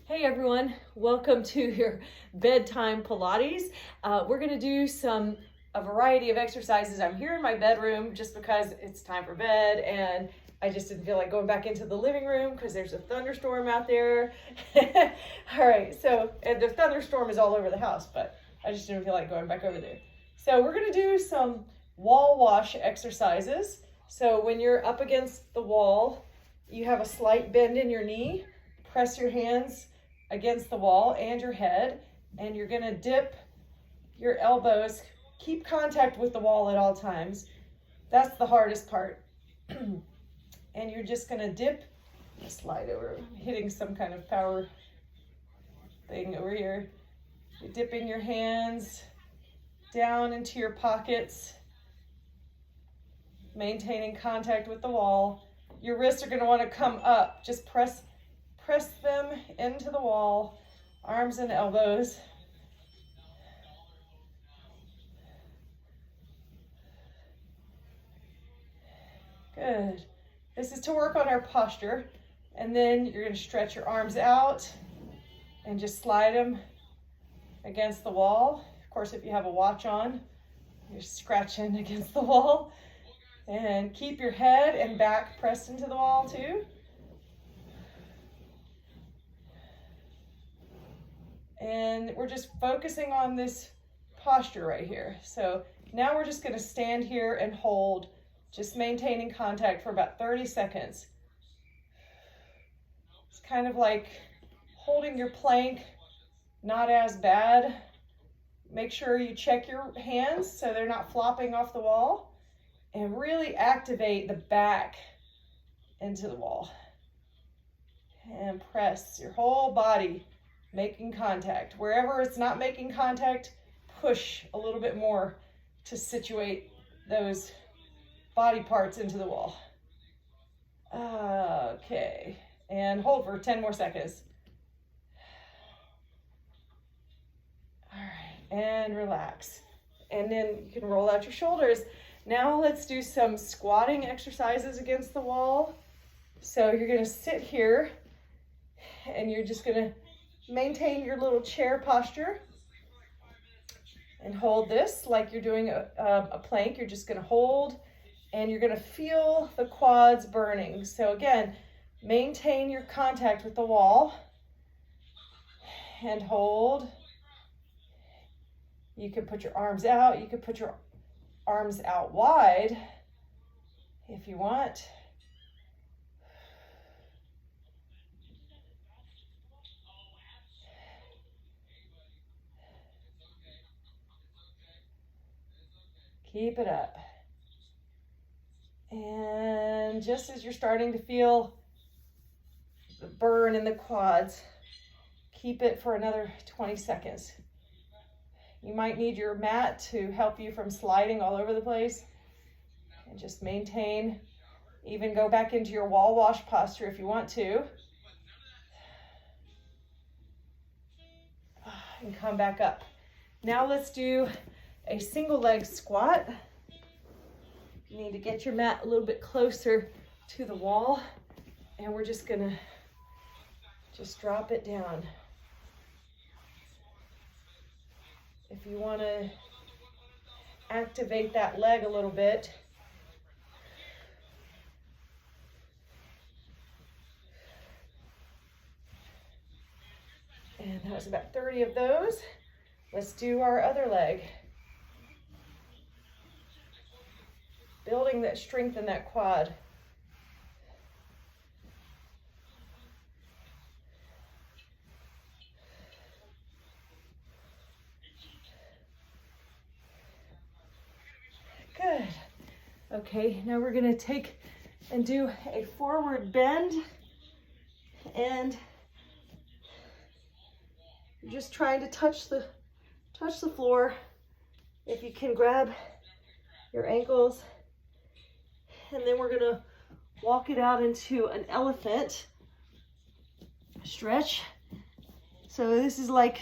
Hey everyone, welcome to your bedtime Pilates. We're gonna do a variety of exercises. I'm here in my bedroom just because it's time for bed and I just didn't feel like going back into the living room because there's a thunderstorm out there. All right, and the thunderstorm is all over the house, but I just didn't feel like going back over there. So we're gonna do some wall wash exercises. So when you're up against the wall, you have a slight bend in your knee, press your hands against the wall and your head, and you're gonna dip your elbows, keep contact with the wall at all times. That's the hardest part. And you're just gonna dip, slide over, hitting some kind of power thing over here. You're dipping your hands down into your pockets, maintaining contact with the wall. Your wrists are gonna wanna come up, just press them into the wall, arms and elbows. Good. This is to work on our posture. And then you're going to stretch your arms out and just slide them against the wall. Of course, if you have a watch on, you're scratching against the wall. And keep your head and back pressed into the wall too. And we're just focusing on this posture right here. So now we're just going to stand here and hold, just maintaining contact for about 30 seconds. It's kind of like holding your plank, not as bad. Make sure you check your hands so they're not flopping off the wall, and really activate the back into the wall. And press your whole body, making contact. Wherever it's not making contact, push a little bit more to situate those body parts into the wall. Okay, and hold for 10 more seconds. All right, and relax. And then you can roll out your shoulders. Now let's do some squatting exercises against the wall. So you're gonna sit here and you're just gonna maintain your little chair posture and hold this like you're doing a plank. You're just going to hold and you're going to feel the quads burning. So again, maintain your contact with the wall and hold. You can put your arms out. You can put your arms out wide if you want. Keep it up. And just as you're starting to feel the burn in the quads, keep it for another 20 seconds. You might need your mat to help you from sliding all over the place. And just maintain, even go back into your wall wash posture if you want to. And come back up. Now let's do a single leg squat. You need to get your mat a little bit closer to the wall, and we're just gonna drop it down. If you want to activate that leg a little bit, and that was about 30 of those. Let's do our other leg. Building that strength in that quad. Good. Okay, now we're gonna take and do a forward bend, and you're just trying to touch the floor. If you can, grab your ankles. And then we're gonna walk it out into an elephant stretch. So this is like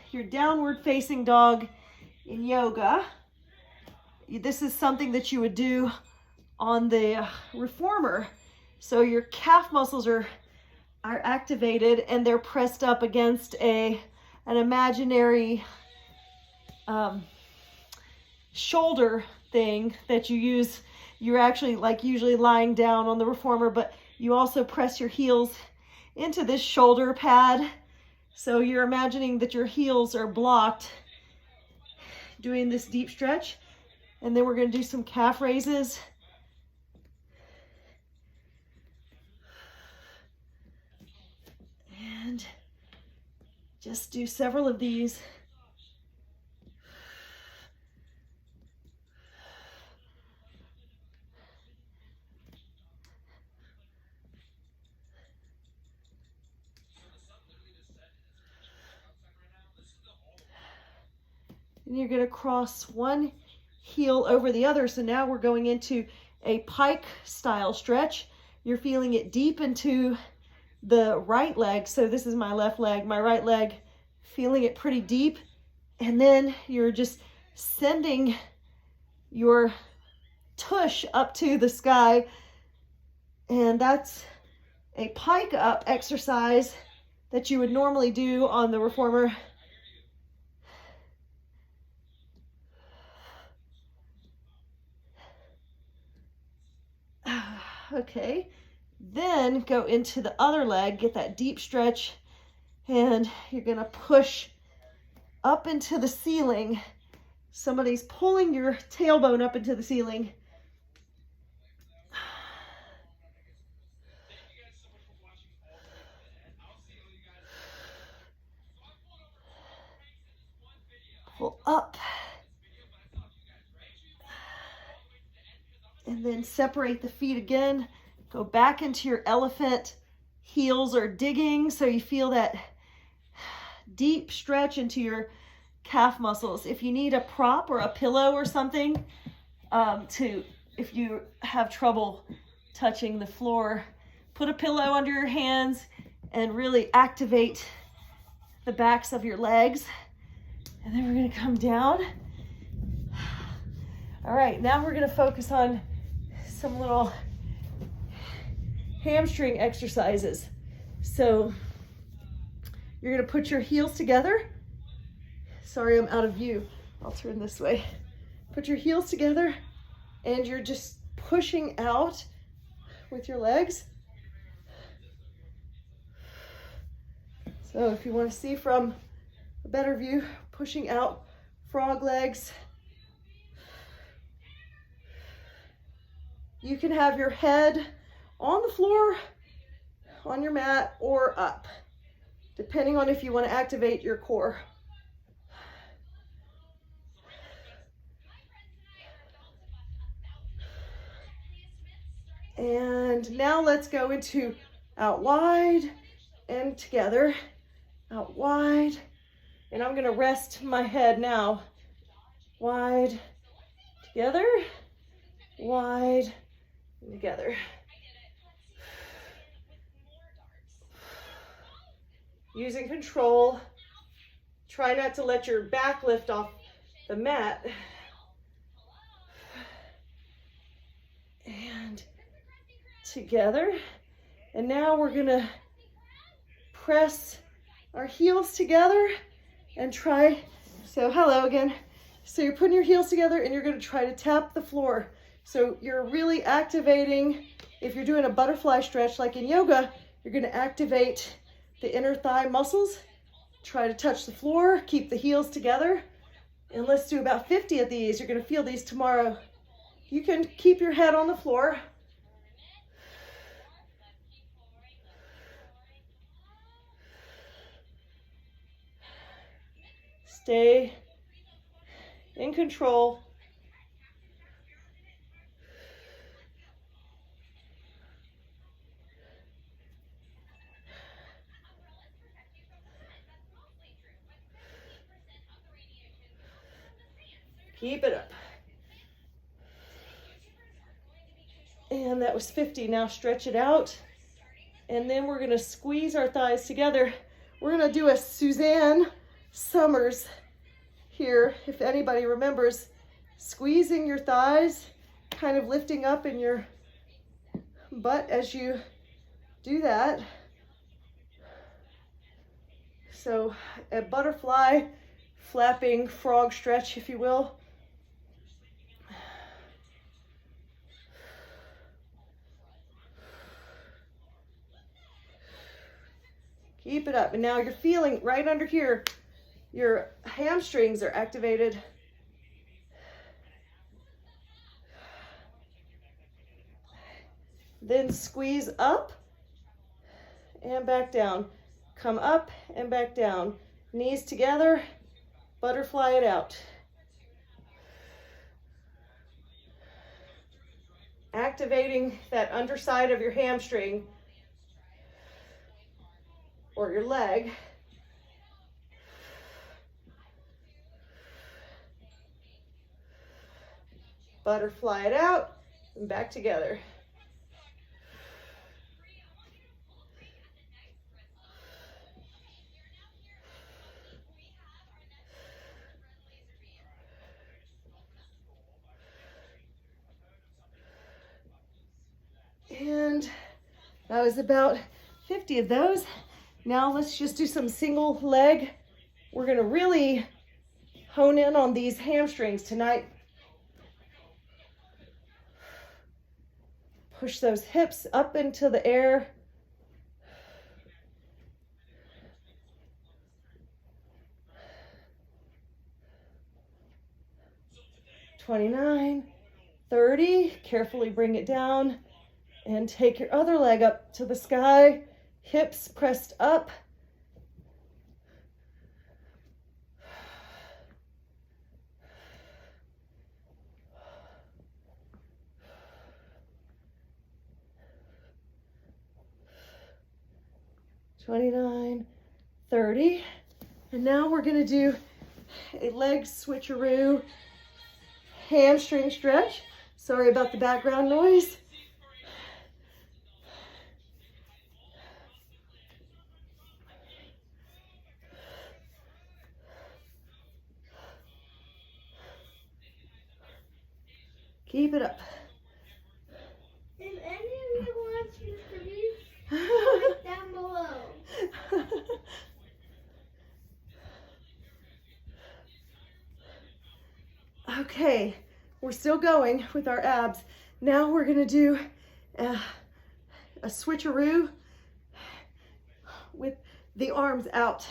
your downward facing dog in yoga. This is something that you would do on the reformer. So your calf muscles are are activated and they're pressed up against an imaginary shoulder thing that you use. You're actually like usually lying down on the reformer, but you also press your heels into this shoulder pad. So you're imagining that your heels are blocked, doing this deep stretch. And then we're going to do some calf raises. And just do several of these. And you're going to cross one heel over the other. So now we're going into a pike style stretch. You're feeling it deep into the right leg. So this is my left leg, my right leg, feeling it pretty deep. And then you're just sending your tush up to the sky. And that's a pike up exercise that you would normally do on the reformer. Okay, then go into the other leg, get that deep stretch, and you're going to push up into the ceiling. Somebody's pulling your tailbone up into the ceiling. Pull up. And then separate the feet again. Go back into your elephant. Heels are digging, so you feel that deep stretch into your calf muscles. If you need a prop or a pillow or something, if you have trouble touching the floor, put a pillow under your hands and really activate the backs of your legs. And then we're going to come down. All right, now we're going to focus on some little hamstring exercises. So you're going to put your heels together. Sorry, I'm out of view. I'll turn this way. Put your heels together and you're just pushing out with your legs. So if you want to see from a better view, pushing out, frog legs. You can have your head on the floor, on your mat, or up, depending on if you want to activate your core. And now let's go into out wide and together, out wide. And I'm going to rest my head now. Wide, together, wide, and together. Using control. Try not to let your back lift off the mat. And together. And now we're going to press our heels together and try. So hello again. So you're putting your heels together and you're going to try to tap the floor. So you're really activating, if you're doing a butterfly stretch like in yoga, you're going to activate the inner thigh muscles. Try to touch the floor, keep the heels together. And let's do about 50 of these. You're going to feel these tomorrow. You can keep your head on the floor. Stay in control. Keep it up. And that was 50. Now stretch it out. And then we're going to squeeze our thighs together. We're going to do a Suzanne Summers here, if anybody remembers, squeezing your thighs, kind of lifting up in your butt as you do that. So a butterfly, flapping frog stretch, if you will. Keep it up. And now you're feeling right under here, your hamstrings are activated. Then squeeze up and back down. Come up and back down. Knees together, butterfly it out. Activating that underside of your hamstring or your leg. Butterfly it out and back together. And that was about 50 of those. Now let's just do some single leg. We're gonna really hone in on these hamstrings tonight. Push those hips up into the air. $29, $30, carefully bring it down and take your other leg up to the sky, hips pressed up. $29, $30, and now we're going to do a leg switcheroo hamstring stretch. Sorry about the background noise. Keep it up. If any of you want to produce, comment down below. Okay, we're still going with our abs. Now we're gonna do a switcheroo with the arms out.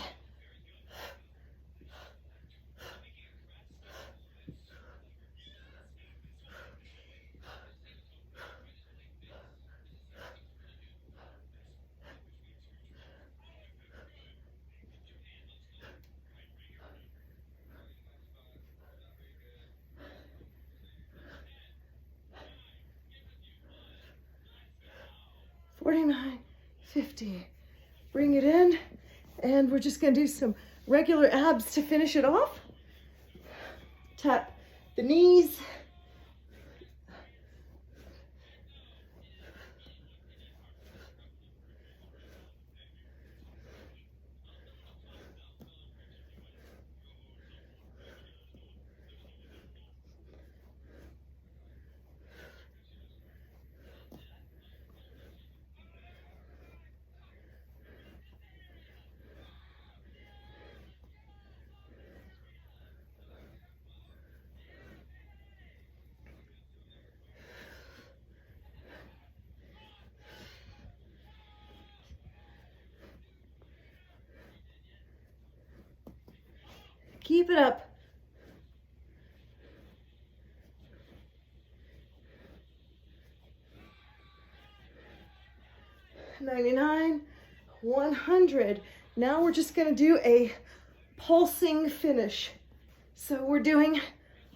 $49, $50. Bring it in, and we're just gonna do some regular abs to finish it off. Tap the knees. Keep it up. $99, $100. Now we're just gonna do a pulsing finish. So we're doing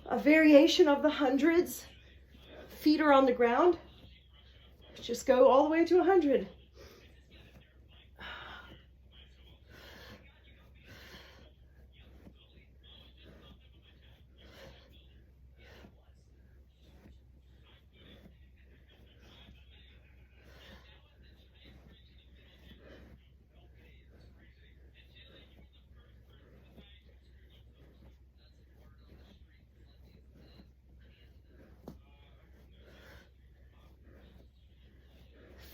a variation of the hundreds. Feet are on the ground. Just go all the way to 100.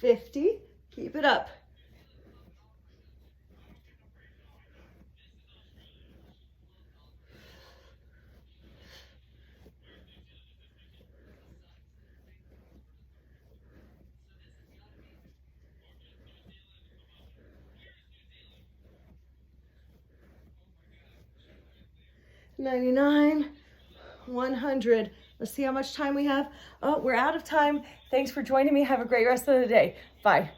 $50, keep it up. 99, 100. Let's see how much time we have. Oh, we're out of time. Thanks for joining me. Have a great rest of the day. Bye.